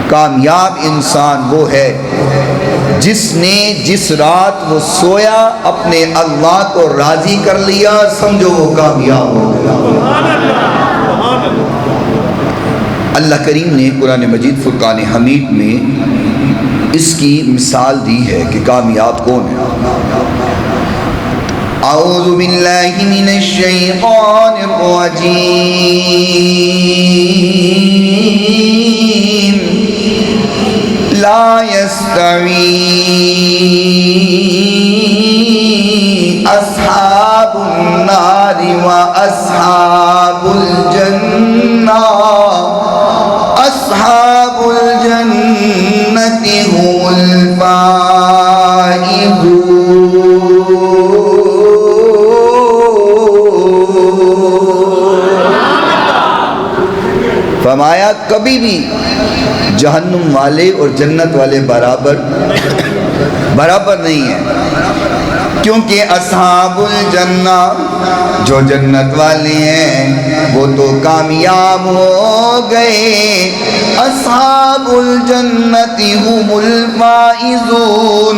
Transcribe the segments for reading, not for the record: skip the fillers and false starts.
کامیاب انسان وہ ہے جس نے جس رات وہ سویا اپنے اللہ کو راضی کر لیا، سمجھو وہ کامیاب ہو گیا۔ اللہ کریم نے قرآن مجید فرقان حمید میں اس کی مثال دی ہے کہ کامیاب کون ہے۔ اعوذ باللہ من الشیطان الرجیم، لا يستوی اصحاب النار واصحاب الجنہ، اصحاب الجنة هم الفائزون۔ فرمایا کبھی بھی جہنم والے اور جنت والے برابر نہیں ہیں، کیونکہ اصحاب الجنہ جو جنت والے ہیں وہ تو کامیاب ہو گئے، اصحاب الجنت هم الفائزون،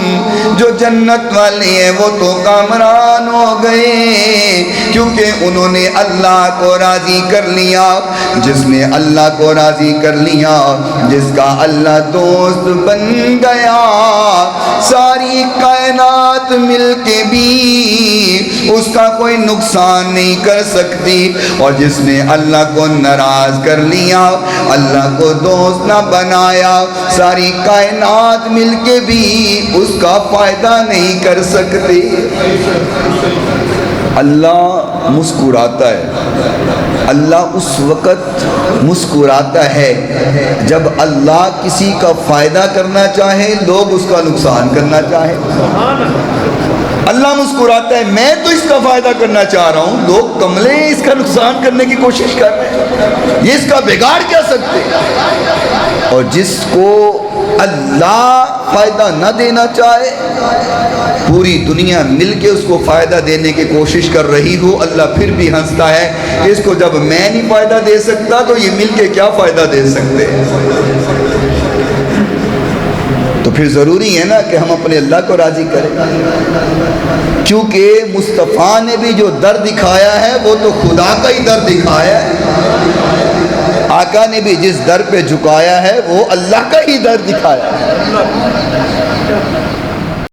جو جنت والے ہیں وہ تو کامران ہو گئے، کیونکہ انہوں نے اللہ کو راضی کر لیا۔ جس نے اللہ کو راضی کر لیا، جس کا اللہ دوست بن گیا، ساری کائنات مل کے بھی اس کا کوئی نقصان نہیں کر سکتی، اور جس نے اللہ کو ناراض کر لیا، اللہ کو دوست نہ بنایا، ساری کائنات مل کے بھی اس کا فائدہ نہیں کر سکتی۔ اللہ مسکراتا ہے، اللہ اس وقت مسکراتا ہے جب اللہ کسی کا فائدہ کرنا چاہے، لوگ اس کا نقصان کرنا چاہے۔ اللہ مسکراتا ہے، میں تو اس کا فائدہ کرنا چاہ رہا ہوں، لوگ کملے اس کا نقصان کرنے کی کوشش کر رہے ہیں، یہ اس کا بگاڑ کیا سکتے۔ اور جس کو اللہ فائدہ نہ دینا چاہے، پوری دنیا مل کے اس کو فائدہ دینے کی کوشش کر رہی ہو، اللہ پھر بھی ہنستا ہے کہ اس کو جب میں نہیں فائدہ دے سکتا تو یہ مل کے کیا فائدہ دے سکتے۔ تو پھر ضروری ہے نا کہ ہم اپنے اللہ کو راضی کریں، کیونکہ مصطفیٰ نے بھی جو در دکھایا ہے وہ تو خدا کا ہی در دکھایا ہے، آقا نے بھی جس در پہ جھکایا ہے وہ اللہ کا ہی در دکھایا ہے۔